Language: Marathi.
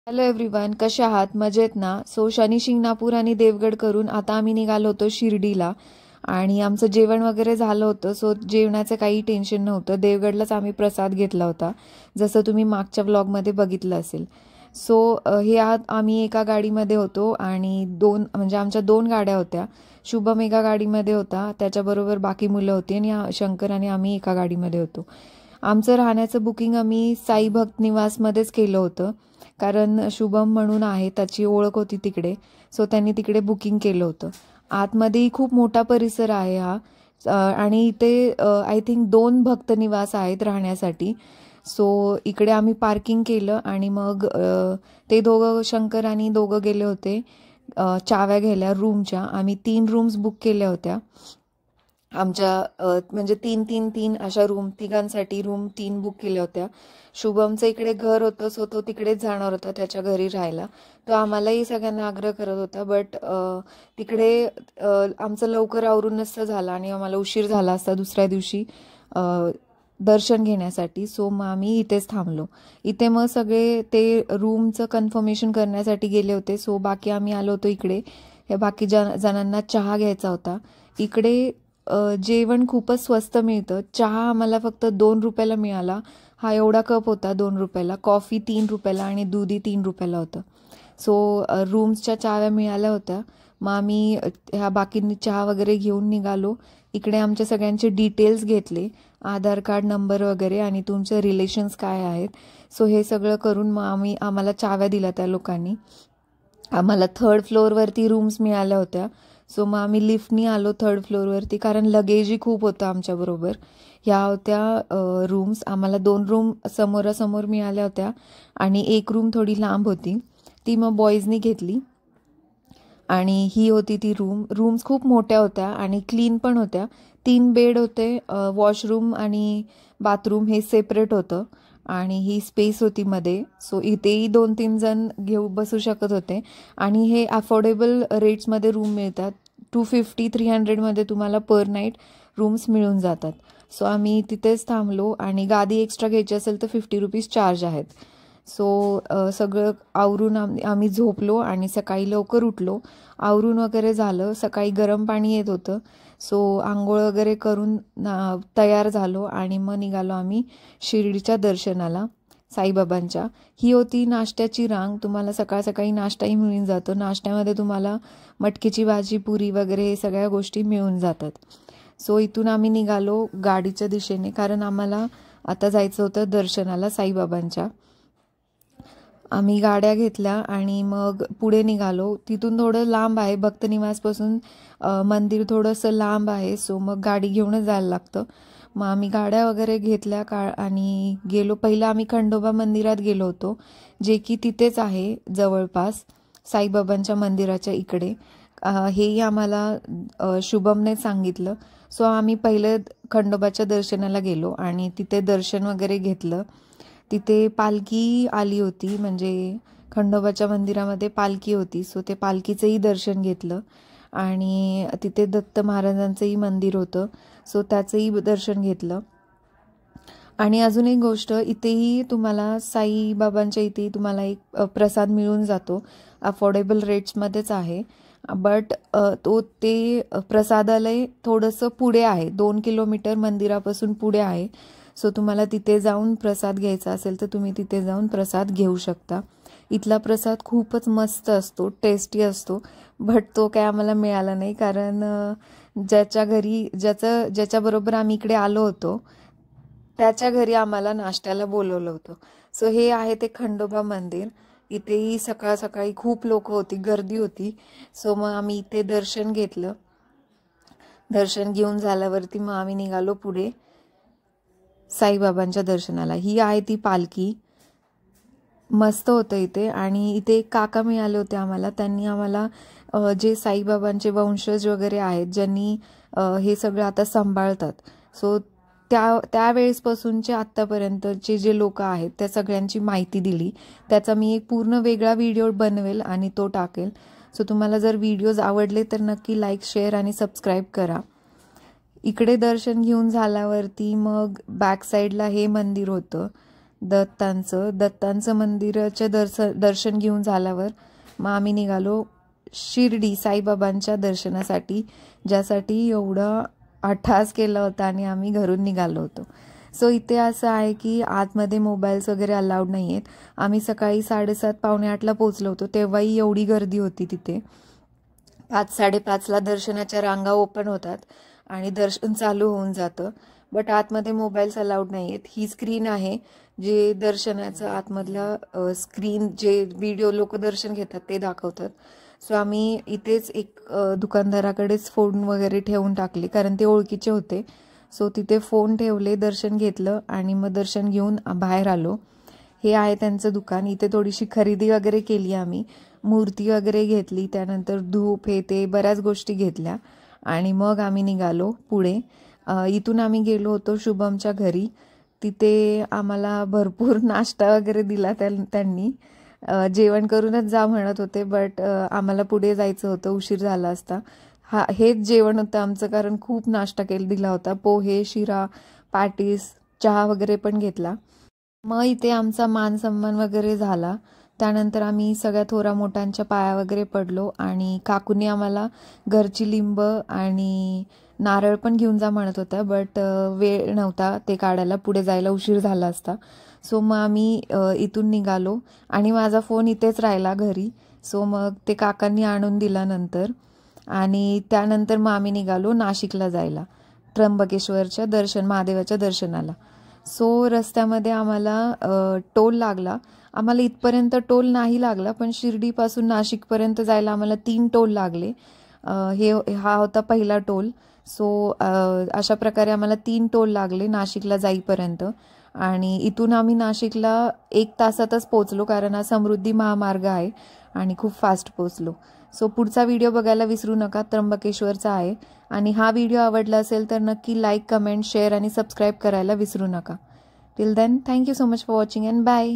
हॅलो एव्हरीवन, कसे आहात? मजेत ना? शनी शिंगणापूर आणि देवगड करून आता आम्ही निघालो होतो शिर्डीला आणि आमचं जेवण वगैरे झालं होतं. जेवणाचं काही टेन्शन नव्हतं. देवगडलाच आम्ही प्रसाद घेतला होता, जसं तुम्ही मागच्या व्लॉगमध्ये बघितलं असेल. हे आम्ही एका गाडीमध्ये होतो आणि आमच्या दोन गाड्या होत्या. शुभम एका गाडीमध्ये होता, त्याच्याबरोबर बाकी मुलं होती आणि शंकर आणि आम्ही एका गाडीमध्ये होतो. आमचं राहण्याचं बुकिंग आम्ही साई भक्त निवासमध्येच केलं होतं, कारण शुभम म्हणून आहे, त्याची ओळख होती तिकडे. त्यांनी तिकडे बुकिंग केलं होतं. आतमध्येही खूप मोठा परिसर आहे हा, आणि इथे आय थिंक 2 भक्त निवास आहेत राहण्यासाठी. इकडे आम्ही पार्किंग केलं आणि मग ते दोघं, शंकर आणि दोघं गेले होते चाव्या घ्यायला रूमच्या. आम्ही 3 रूम्स बुक केल्या होत्या आमच्या, म्हणजे 3-3-3 अशा रूम, तिघांसाठी रूम 3 बुक केल्या होत्या. शुभमचं इकडे घर होतं, तो तिकडेच जाणार होता त्याच्या घरी राहायला. तो आम्हालाही सगळ्यांना आग्रह करत होता, बट तिकडे आमचं लवकर आवरून नसतं झालं आणि आम्हाला उशीर झाला असता दुसऱ्या दिवशी दर्शन घेण्यासाठी. मग आम्ही इथेच थांबलो. इथे मग सगळे ते रूमचं कन्फर्मेशन करण्यासाठी गेले होते. बाकी आम्ही आलो होतो इकडे. हे बाकी जणांना चहा घ्यायचा होता. इकडे जेवण खूपच स्वस्त मिळतं. चहा आम्हाला फक्त 2 रुपयाला मिळाला. हा एवढा कप होता 2 रुपयाला. कॉफी 3 रुपयाला आणि दूधही 3 रुपयाला होतं. रूम्सच्या चाव्या मिळाल्या होत्या. मग आम्ही ह्या बाकींनी चहा वगैरे घेऊन निघालो. इकडे आमच्या सगळ्यांचे डिटेल्स घेतले, आधार कार्ड नंबर वगैरे आणि तुमचे रिलेशन्स काय आहेत. हे सगळं करून मग आम्हाला चाव्या दिल्या त्या लोकांनी. आम्हाला 3rd फ्लोअरवरती रूम्स मिळाल्या होत्या. मग आम्ही लिफ्टनी आलो 3rd फ्लोअरवरती, कारण लगेजही खूप होतं आमच्याबरोबर. ह्या होत्या रूम्स. आम्हाला 2 रूम समोरासमोर मिळाल्या होत्या आणि 1 रूम थोडी लांब होती, ती मग बॉईजनी घेतली. आणि ही होती ती रूम्स खूप मोठ्या होत्या आणि क्लीन पण होत्या. 3 बेड होते, वॉशरूम आणि बाथरूम हे सेपरेट होतं आणि ही स्पेस होती मध्ये. इथेही 2-3 जण बसू शकत होते आणि हे अफोर्डेबल रेट्समध्ये रूम मिळतात. 250-300 मध्ये तुम्हाला पर नाईट रूम्स मिळून जातात. आम्ही तिथेच थांबलो आणि गादी एक्स्ट्रा घ्यायची असेल तर 50 रुपीज चार्ज आहेत. सगळं आवरून आम्ही झोपलो आणि सकाळी लवकर उठलो. आवरून वगैरे झालं. सकाळी गरम पाणी येत होतं. आंघोळ वगैरे करून तयार झालो आणि मग निघालो आम्ही शिर्डीच्या दर्शनाला साईबाबांच्या. ही होती नाश्त्याची रांग. तुम्हाला सकाळ सकाळी नाश्ताही मिळून जातो. नाश्त्यामध्ये तुम्हाला मटकीची भाजी, पुरी वगैरे हे सगळ्या गोष्टी मिळून जातात. इथून आम्ही निघालो गाडीच्या दिशेने, कारण आम्हाला आता जायचं होतं दर्शनाला साईबाबांच्या. आम्ही गाड्या घेतल्या आणि मग पुढे निघालो. तिथून थोडं लांब आहे, भक्तनिवासपासून मंदिर थोडंसं लांब आहे. मग गाडी घेऊनच जायला लागतं. मग आम्ही गाड्या वगैरे घेतल्या आणि गेलो. पहिलं आम्ही खंडोबा मंदिरात गेलो होतो, जे की तिथेच आहे जवळपास साईबाबांच्या मंदिराच्या इकडे. हेही आम्हाला शुभमने सांगितलं. आम्ही पहिलं खंडोबाच्या दर्शनाला गेलो आणि तिथे दर्शन वगैरे घेतलं. तिथे पालखी आली होती, म्हणजे खंडोबाच्या मंदिरामध्ये पालखी होती. ते पालखीचंही दर्शन घेतलं आणि तिथे दत्त महाराजांचंही मंदिर होतं, त्याचंही दर्शन घेतलं. आणि अजून एक गोष्ट, इथेही तुम्हाला साईबाबांच्या इथेही तुम्हाला एक प्रसाद मिळून जातो. अफोर्डेबल रेट्समध्येच आहे, बट ते प्रसादालय थोडंसं पुढे आहे, 2 किलोमीटर मंदिरापासून पुढे आहे. तुम्हाला तिथे जाऊन प्रसाद घ्यायचा असेल तर तुम्ही तिथे जाऊन प्रसाद घेऊ शकता. इथला प्रसाद खूपच मस्त असतो, टेस्टी असतो, बट तो काय आम्हाला मिळाला नाही, कारण ज्याच्याबरोबर आम्ही इकडे आलो होतो त्याच्या घरी आम्हाला नाश्त्याला बोलवलं होतं. हे आहे ते खंडोबा मंदिर. इथेही सकाळ सकाळी खूप लोक होती, गर्दी होती. मग आम्ही इथे दर्शन घेतलं. दर्शन घेऊन झाल्यावरती मग आम्ही निघालो पुढे साईबाबांच्या दर्शनाला. ही आहे ती पालखी. मस्त होतं इथे. आणि इथे एक काका मिळाले होते आम्हाला. त्यांनी आम्हाला जे साईबाबांचे वंशज वगैरे आहेत, ज्यांनी हे सगळं आता सांभाळतात, त्यावेळेसपासूनचे आत्तापर्यंतचे जे लोक आहेत त्या सगळ्यांची माहिती दिली. त्याचा मी एक पूर्ण वेगळा व्हिडिओ बनवेल आणि तो टाकेल. तुम्हाला जर व्हिडिओज आवडले तर नक्की लाईक, शेअर आणि सबस्क्राईब करा. इकडे दर्शन घेऊन झाल्यावरती मग बॅक साईडला हे मंदिर होतं, दत्तांचं मंदिराचे दर्शन घेऊन झाल्यावर मग आम्ही निघालो शिर्डी साईबाबांच्या दर्शनासाठी, ज्यासाठी एवढा अट्टहास केला होता आणि आम्ही घरून निघालो होतो. सो इथे असं आहे की आतमध्ये मोबाईल्स वगैरे अलाउड नाही आहेत. आम्ही सकाळी 7:30 पावणे 8ला पोचलो होतो, तेव्हाही एवढी गर्दी होती तिथे. 5-5:30ला दर्शनाच्या रांगा ओपन होतात आणि दर्शन चालू होऊन जातं, बट आतमध्ये मोबाईल्स अलाउड नाही आहेत. ही स्क्रीन आहे जे दर्शनाचं आतमधलं स्क्रीन, जे व्हिडिओ लोक दर्शन घेतात ते दाखवतात. सो आम्ही इथेच एक दुकानदाराकडेच फोन वगैरे ठेवून टाकले, कारण ते ओळखीचे होते. सो तिथे फोन ठेवले, दर्शन घेतलं आणि मग दर्शन घेऊन बाहेर आलो. हे आहे त्यांचं दुकान. इथे थोडीशी खरेदी वगैरे केली आम्ही, मूर्ती वगैरे घेतली, त्यानंतर धूप हे ते बऱ्याच गोष्टी घेतल्या आणि मग आम्ही निघालो पुढे. इथून आम्ही गेलो होतो शुभमच्या घरी. तिथे आम्हाला भरपूर नाश्ता वगैरे दिला त्यांनी. जेवण करूनच जा म्हणत होते, बट आम्हाला पुढे जायचं होतं, उशीर झाला असता. हेच जेवण होतं आमचं, कारण खूप नाश्ता दिला होता. पोहे, शिरा, पॅटीस, चहा वगैरे पण घेतला. मग इथे आमचा मान सन्मान वगैरे झाला. त्यानंतर आम्ही सगळ्या थोरा मोठ्यांच्या पाया वगैरे पडलो आणि काकूने आम्हाला घरची लिंब आणि नारळ पण घेऊन जा म्हणत होत्या, बट वेळ नव्हता ते काढायला, पुढे जायला उशीर झाला असता. सो मग आम्ही इथून निघालो आणि माझा फोन इथेच राहिला घरी. सो मग ते काकांनी आणून दिला नंतर. आणि त्यानंतर मग आम्ही निघालो नाशिकला जायला, त्र्यंबकेश्वरच्या महादेवाच्या दर्शनाला. सो रस्त्यामध्ये आम्हाला टोल लागला. आम्हाला इथपर्यंत टोल नाही लागला, पण शिर्डीपासून नाशिकपर्यंत जायला आम्हाला 3 टोल लागले. हा होता पहिला टोल. सो अशा प्रकारे आम्हाला 3 टोल लागले नाशिकला जाईपर्यंत. आणि इथून आम्ही नाशिकला 1 तासातच पोचलो, कारण हा समृद्धी महामार्ग आहे आणि खूप फास्ट पोचलो. सो पुढचा व्हिडिओ बघायला विसरू नका, त्र्यंबकेश्वरचा आहे. आणि हा व्हिडिओ आवडला असेल तर नक्की लाईक, कमेंट, शेअर आणि सबस्क्राईब करायला विसरू नका. Till then, thank you so much for watching and bye.